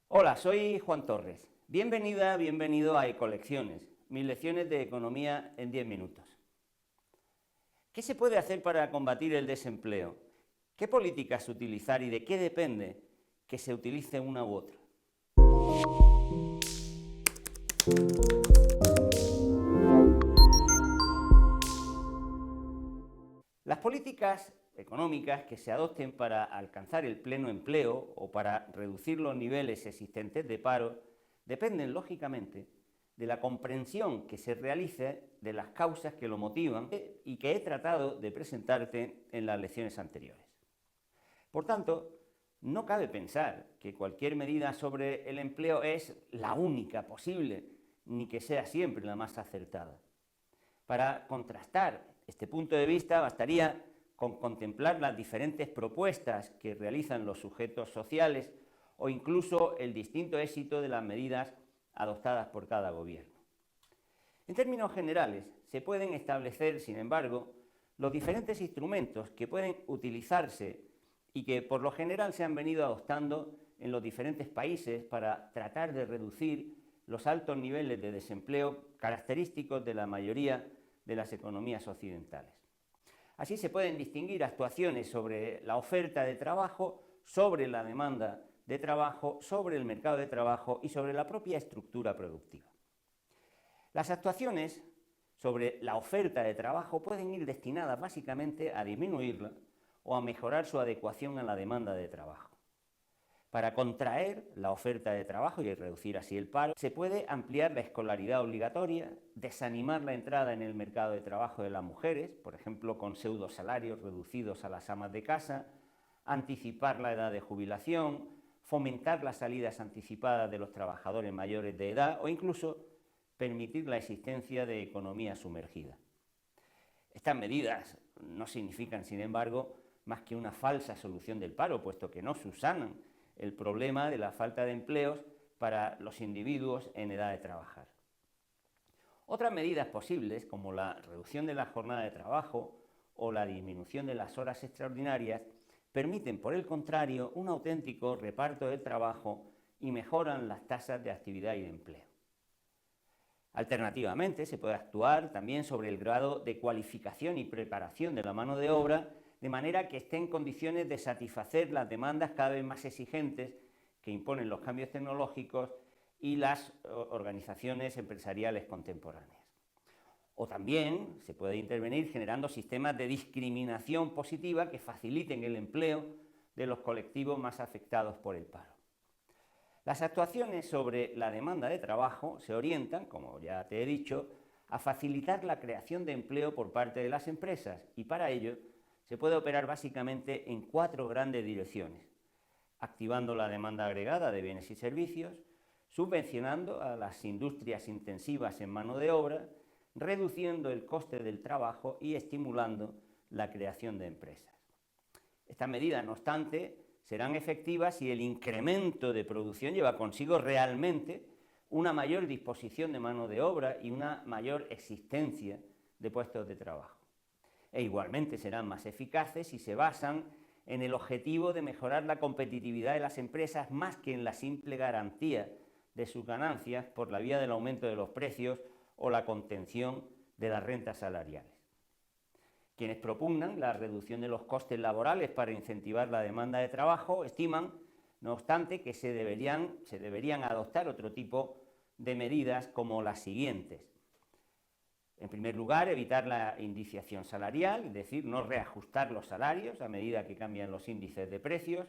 Hola, soy Juan Torres. Bienvenida, bienvenido a Ecolecciones, mis lecciones de economía en 10 minutos. ¿Qué se puede hacer para combatir el desempleo? ¿Qué políticas utilizar y de qué depende que se utilice una u otra? Las políticas económicas que se adopten para alcanzar el pleno empleo o para reducir los niveles existentes de paro dependen, lógicamente, de la comprensión que se realice de las causas que lo motivan y que he tratado de presentarte en las lecciones anteriores. Por tanto, no cabe pensar que cualquier medida sobre el empleo es la única posible, ni que sea siempre la más acertada. Para contrastar este punto de vista bastaría con contemplar las diferentes propuestas que realizan los sujetos sociales o incluso el distinto éxito de las medidas adoptadas por cada gobierno. En términos generales, se pueden establecer, sin embargo, los diferentes instrumentos que pueden utilizarse y que por lo general se han venido adoptando en los diferentes países para tratar de reducir los altos niveles de desempleo característicos de la mayoría de las economías occidentales. Así se pueden distinguir actuaciones sobre la oferta de trabajo, sobre la demanda de trabajo, sobre el mercado de trabajo y sobre la propia estructura productiva. Las actuaciones sobre la oferta de trabajo pueden ir destinadas básicamente a disminuirla o a mejorar su adecuación a la demanda de trabajo. Para contraer la oferta de trabajo y reducir así el paro, se puede ampliar la escolaridad obligatoria, desanimar la entrada en el mercado de trabajo de las mujeres, por ejemplo, con pseudosalarios reducidos a las amas de casa, anticipar la edad de jubilación, fomentar las salidas anticipadas de los trabajadores mayores de edad o incluso permitir la existencia de economía sumergida. Estas medidas no significan, sin embargo, más que una falsa solución del paro, puesto que no subsanan el problema de la falta de empleos para los individuos en edad de trabajar. Otras medidas posibles, como la reducción de la jornada de trabajo o la disminución de las horas extraordinarias, permiten, por el contrario, un auténtico reparto del trabajo y mejoran las tasas de actividad y de empleo. Alternativamente, se puede actuar también sobre el grado de cualificación y preparación de la mano de obra, de manera que esté en condiciones de satisfacer las demandas cada vez más exigentes que imponen los cambios tecnológicos y las organizaciones empresariales contemporáneas. O también se puede intervenir generando sistemas de discriminación positiva que faciliten el empleo de los colectivos más afectados por el paro. Las actuaciones sobre la demanda de trabajo se orientan, como ya te he dicho, a facilitar la creación de empleo por parte de las empresas y para ello se puede operar básicamente en 4 grandes direcciones: activando la demanda agregada de bienes y servicios, subvencionando a las industrias intensivas en mano de obra, reduciendo el coste del trabajo y estimulando la creación de empresas. Estas medidas, no obstante, serán efectivas si el incremento de producción lleva consigo realmente una mayor disposición de mano de obra y una mayor existencia de puestos de trabajo. E igualmente serán más eficaces si se basan en el objetivo de mejorar la competitividad de las empresas más que en la simple garantía de sus ganancias por la vía del aumento de los precios o la contención de las rentas salariales. Quienes propugnan la reducción de los costes laborales para incentivar la demanda de trabajo estiman, no obstante, que se deberían adoptar otro tipo de medidas como las siguientes. En primer lugar, evitar la indiciación salarial, es decir, no reajustar los salarios a medida que cambian los índices de precios.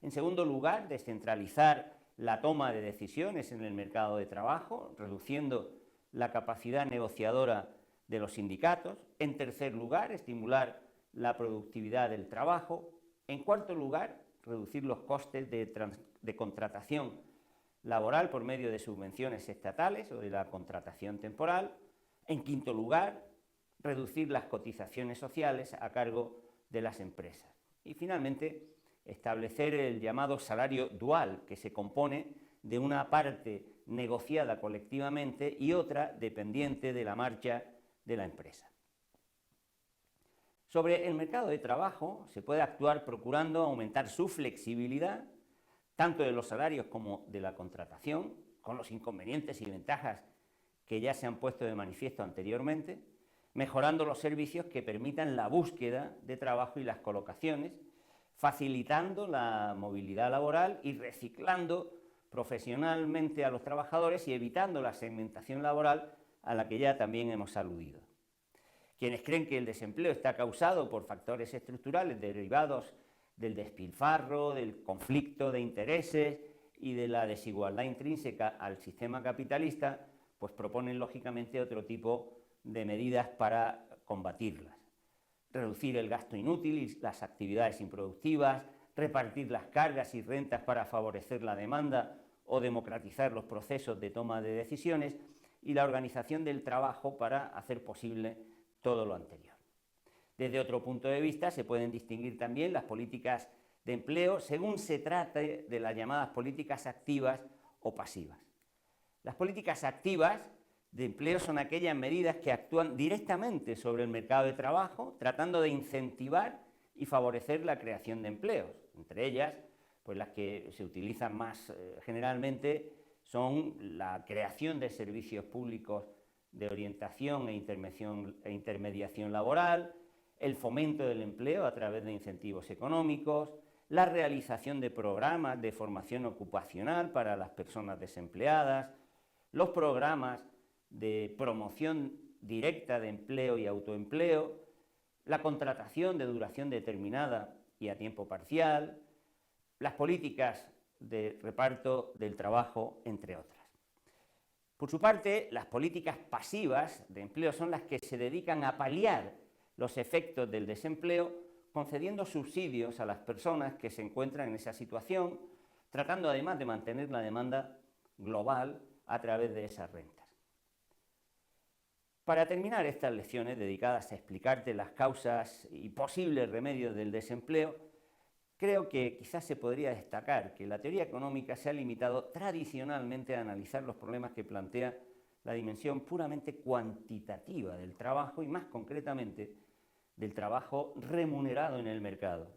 En segundo lugar, descentralizar la toma de decisiones en el mercado de trabajo, reduciendo la capacidad negociadora de los sindicatos. En tercer lugar, estimular la productividad del trabajo. En cuarto lugar, reducir los costes de contratación laboral por medio de subvenciones estatales o de la contratación temporal. En quinto lugar, reducir las cotizaciones sociales a cargo de las empresas. Y finalmente, establecer el llamado salario dual, que se compone de una parte negociada colectivamente y otra dependiente de la marcha de la empresa. Sobre el mercado de trabajo se puede actuar procurando aumentar su flexibilidad tanto de los salarios como de la contratación, con los inconvenientes y ventajas que ya se han puesto de manifiesto anteriormente, mejorando los servicios que permitan la búsqueda de trabajo y las colocaciones, facilitando la movilidad laboral y reciclando profesionalmente a los trabajadores y evitando la segmentación laboral a la que ya también hemos aludido. Quienes creen que el desempleo está causado por factores estructurales derivados del despilfarro, del conflicto de intereses y de la desigualdad intrínseca al sistema capitalista, pues proponen lógicamente otro tipo de medidas para combatirlas. Reducir el gasto inútil y las actividades improductivas, repartir las cargas y rentas para favorecer la demanda o democratizar los procesos de toma de decisiones y la organización del trabajo para hacer posible todo lo anterior. Desde otro punto de vista se pueden distinguir también las políticas de empleo según se trate de las llamadas políticas activas o pasivas. Las políticas activas de empleo son aquellas medidas que actúan directamente sobre el mercado de trabajo, tratando de incentivar y favorecer la creación de empleos. Entre ellas, pues las que se utilizan más generalmente son la creación de servicios públicos de orientación e intermediación laboral, el fomento del empleo a través de incentivos económicos, la realización de programas de formación ocupacional para las personas desempleadas, los programas de promoción directa de empleo y autoempleo, la contratación de duración determinada y a tiempo parcial, las políticas de reparto del trabajo, entre otras. Por su parte, las políticas pasivas de empleo son las que se dedican a paliar los efectos del desempleo, concediendo subsidios a las personas que se encuentran en esa situación, tratando además de mantener la demanda global a través de esas rentas. Para terminar estas lecciones dedicadas a explicarte las causas y posibles remedios del desempleo, creo que quizás se podría destacar que la teoría económica se ha limitado tradicionalmente a analizar los problemas que plantea la dimensión puramente cuantitativa del trabajo y más concretamente del trabajo remunerado en el mercado,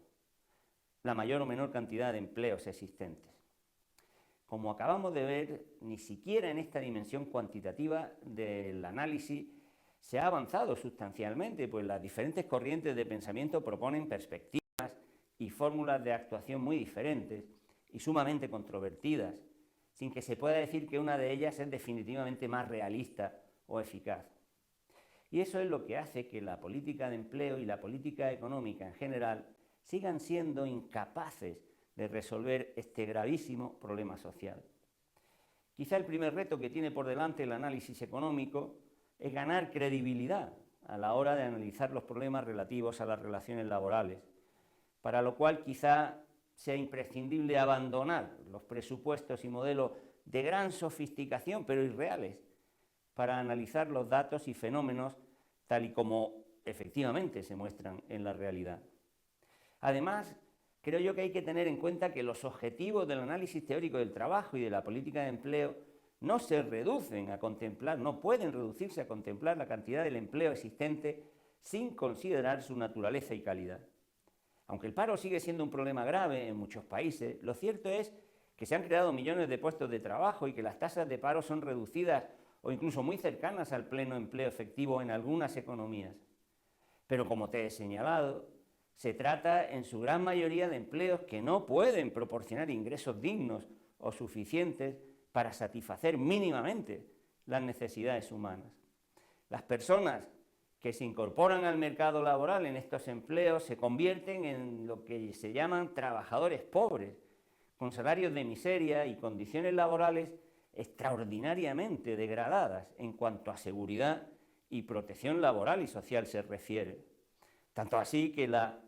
la mayor o menor cantidad de empleos existentes. Como acabamos de ver, ni siquiera en esta dimensión cuantitativa del análisis se ha avanzado sustancialmente, pues las diferentes corrientes de pensamiento proponen perspectivas y fórmulas de actuación muy diferentes y sumamente controvertidas, sin que se pueda decir que una de ellas es definitivamente más realista o eficaz. Y eso es lo que hace que la política de empleo y la política económica en general sigan siendo incapaces de resolver este gravísimo problema social. Quizá el primer reto que tiene por delante el análisis económico es ganar credibilidad a la hora de analizar los problemas relativos a las relaciones laborales, para lo cual quizá sea imprescindible abandonar los presupuestos y modelos de gran sofisticación, pero irreales, para analizar los datos y fenómenos tal y como efectivamente se muestran en la realidad. Además, creo yo que hay que tener en cuenta que los objetivos del análisis teórico del trabajo y de la política de empleo no se reducen a contemplar, no pueden reducirse a contemplar la cantidad del empleo existente sin considerar su naturaleza y calidad. Aunque el paro sigue siendo un problema grave en muchos países, lo cierto es que se han creado millones de puestos de trabajo y que las tasas de paro son reducidas o incluso muy cercanas al pleno empleo efectivo en algunas economías. Pero como te he señalado, se trata en su gran mayoría de empleos que no pueden proporcionar ingresos dignos o suficientes para satisfacer mínimamente las necesidades humanas. Las personas que se incorporan al mercado laboral en estos empleos se convierten en lo que se llaman trabajadores pobres, con salarios de miseria y condiciones laborales extraordinariamente degradadas en cuanto a seguridad y protección laboral y social se refiere. Tanto así que la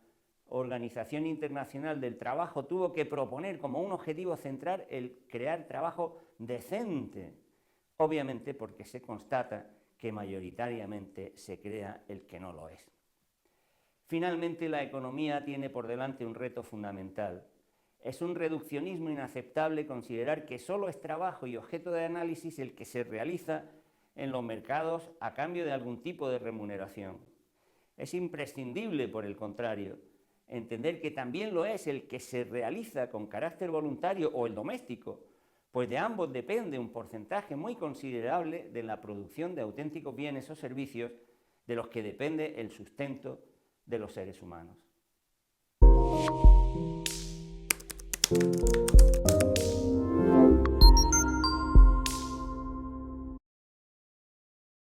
Organización Internacional del Trabajo tuvo que proponer como un objetivo central el crear trabajo decente, obviamente porque se constata que mayoritariamente se crea el que no lo es. Finalmente, la economía tiene por delante un reto fundamental. Es un reduccionismo inaceptable considerar que solo es trabajo y objeto de análisis el que se realiza en los mercados a cambio de algún tipo de remuneración. Es imprescindible, por el contrario, entender que también lo es el que se realiza con carácter voluntario o el doméstico, pues de ambos depende un porcentaje muy considerable de la producción de auténticos bienes o servicios de los que depende el sustento de los seres humanos.